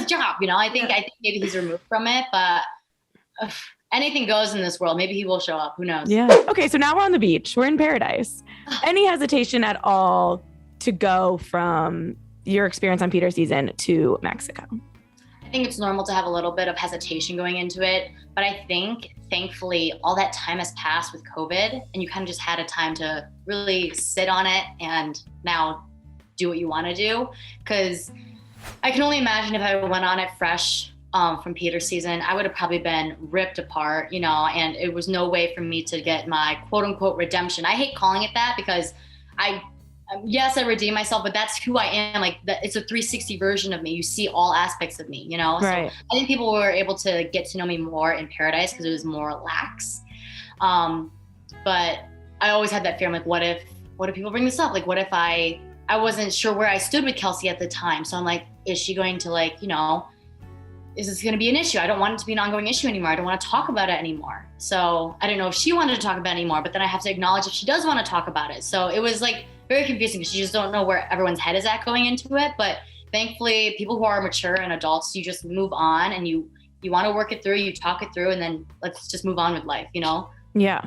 job, I think maybe he's removed from it, but anything goes in this world. Maybe he will show up. Who knows? Yeah. Okay, so now we're on the beach. We're in paradise. Any hesitation at all to go from your experience on Peter's season to Mexico? I think it's normal to have a little bit of hesitation going into it, but I think thankfully all that time has passed with COVID and you kind of just had a time to really sit on it and now do what you want to do. Because I can only imagine if I went on it fresh from Peter's season, I would have probably been ripped apart, and it was no way for me to get my quote unquote redemption. I hate calling it that because yes, I redeem myself, but that's who I am. Like it's a 360 version of me. You see all aspects of me, Right. So I think people were able to get to know me more in Paradise because it was more lax. But I always had that fear. I'm like, what if people bring this up? Like, what if I wasn't sure where I stood with Kelsey at the time. So I'm like, is she going to is this going to be an issue? I don't want it to be an ongoing issue anymore. I don't want to talk about it anymore. So I didn't know if she wanted to talk about it anymore, but then I have to acknowledge if she does want to talk about it. So it was like very confusing because you just don't know where everyone's head is at going into it. But thankfully, people who are mature and adults, you just move on and you want to work it through, you talk it through, and then let's just move on with life, Yeah.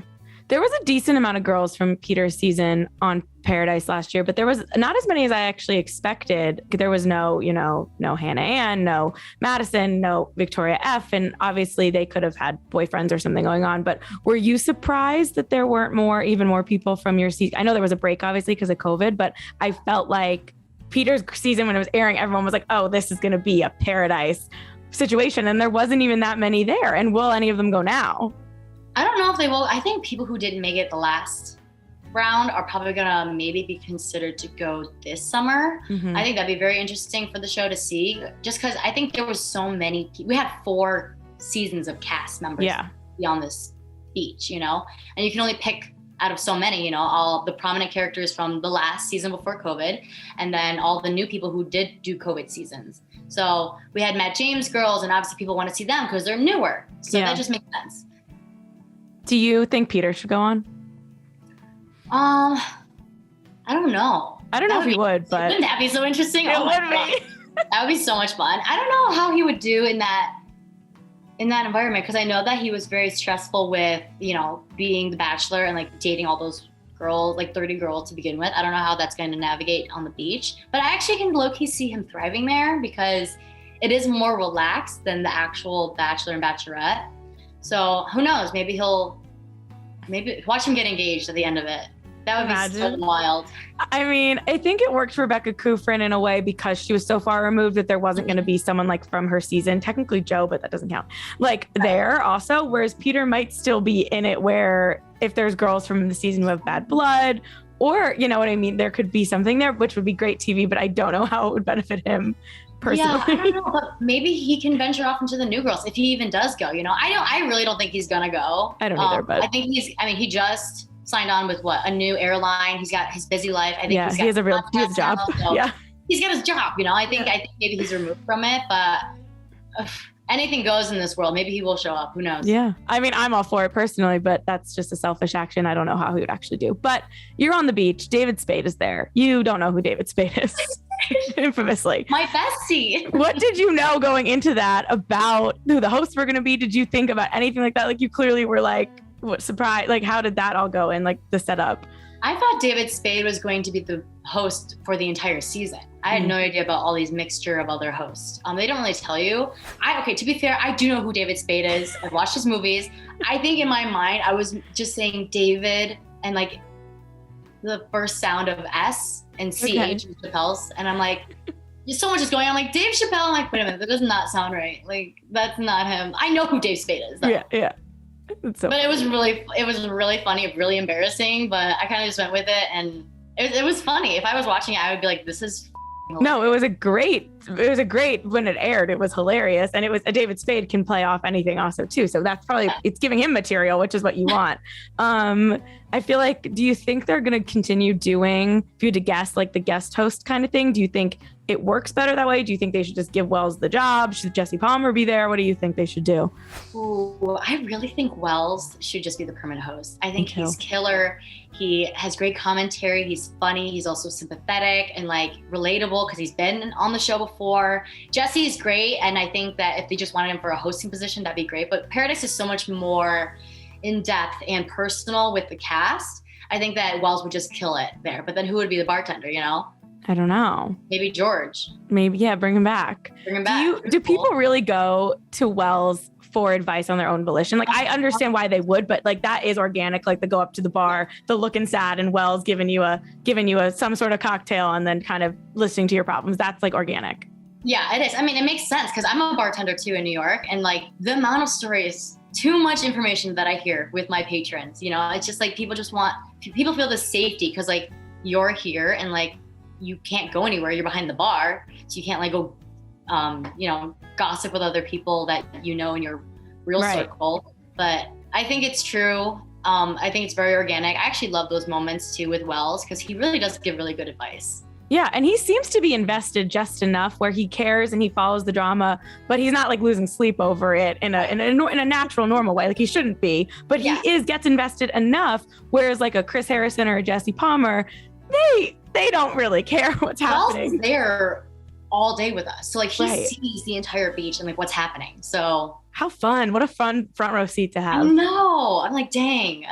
There was a decent amount of girls from Peter's season on Paradise last year, but there was not as many as I actually expected. There was no Hannah Ann, no Madison, no Victoria F. And obviously they could have had boyfriends or something going on. But were you surprised that there weren't even more people from your season? I know there was a break, obviously, because of COVID, but I felt like Peter's season, when it was airing, everyone was like, oh, this is going to be a Paradise situation. And there wasn't even that many there. And will any of them go now? I don't know if they will. I think people who didn't make it the last round are probably gonna maybe be considered to go this summer. Mm-hmm. I think that'd be very interesting for the show to see, just because I think there was so many people. We had 4 seasons of cast members be on this beach, and you can only pick out of so many, all the prominent characters from the last season before COVID, and then all the new people who did do COVID seasons. So we had Matt James girls, and obviously people want to see them because they're newer. So that just makes sense. Do you think Peter should go on? I don't know. I don't know if he would, but wouldn't that be so interesting? It would be. That would be so much fun. I don't know how he would do in that environment, because I know that he was very stressful with, being the Bachelor and like dating all those girls, like 30 girls to begin with. I don't know how that's going to navigate on the beach, but I actually can low-key see him thriving there because it is more relaxed than the actual Bachelor and Bachelorette. So who knows? Maybe watch him get engaged at the end of it. That would be so wild. I mean, I think it worked for Rebecca Kufrin in a way because she was so far removed that there wasn't going to be someone like from her season, technically Joe, but that doesn't count, there also. Whereas Peter might still be in it where if there's girls from the season who have bad blood or, you know what I mean? There could be something there, which would be great TV, but I don't know how it would benefit him. Personally. Yeah, I don't know, but maybe he can venture off into the new girls if he even does go. I really don't think he's gonna go. I don't either, but I think he just signed on with a new airline. He's got his busy life. I think he has a job. So yeah, he's got his job. I think maybe he's removed from it, but anything goes in this world. Maybe he will show up. Who knows? Yeah, I mean, I'm all for it personally, but that's just a selfish action. I don't know how he would actually do. But you're on the beach. David Spade is there. You don't know who David Spade is. Infamously. My bestie. What did you know going into that about who the hosts were going to be? Did you think about anything like that? Like you clearly were like, what surprise? Like how did that all go in, like the setup? I thought David Spade was going to be the host for the entire season. I had no idea about all these mixture of other hosts. They don't really tell you. To be fair, I do know who David Spade is. I've watched his movies. I think in my mind, I was just saying David and like the first sound of S and CH and Chappelle's. And I'm like, so much is going on. I'm like, Dave Chappelle. I'm like, wait a minute, that does not sound right. Like, that's not him. I know who Dave Spade is, though. Yeah. But it was really funny, really embarrassing, but I kind of just went with it, and it was funny. If I was watching it, I would be like, this is No, it was a great when it aired. It was hilarious. And it was David Spade can play off anything also too. So that's probably, it's giving him material, which is what you want. I feel like, do you think they're going to continue doing, if you had to guess, like the guest host kind of thing? Do you think it works better that way? Do you think they should just give Wells the job? Should Jesse Palmer be there? What do you think they should do? Ooh, I really think Wells should just be the permanent host. I think he's killer. He has great commentary. He's funny. He's also sympathetic and like relatable because he's been on the show before. before. Jesse's great, and I think that if they just wanted him for a hosting position, that'd be great. But Paradise is so much more in depth and personal with the cast. I think that Wells would just kill it there. But then who would be the bartender, you know? I don't know. Maybe George. Maybe, yeah, bring him back. Bring him back. Do people really go to Wells for advice on their own volition? Like, I understand why they would, but like that is organic. Like, they go up to the bar, the looking sad, and Wells giving you a some sort of cocktail and then kind of listening to your problems. That's like organic. Yeah, it is. I mean, it makes sense because I'm a bartender too in New York, and like the amount of stories, too much information that I hear with my patrons. You know, it's just like people feel the safety because like you're here and like you can't go anywhere. You're behind the bar, so you can't like go, gossip with other people that you know in your real circle. But I think it's true. I think it's very organic. I actually love those moments too with Wells because he really does give really good advice. Yeah, and he seems to be invested just enough where he cares and he follows the drama, but he's not like losing sleep over it in a natural, normal way. Like he shouldn't be, but he gets invested enough. Whereas like a Chris Harrison or a Jesse Palmer, they don't really care what's happening. Wells is there all day with us, so like he sees the entire beach and like what's happening. So how fun! What a fun front row seat to have. I know. I'm like, dang.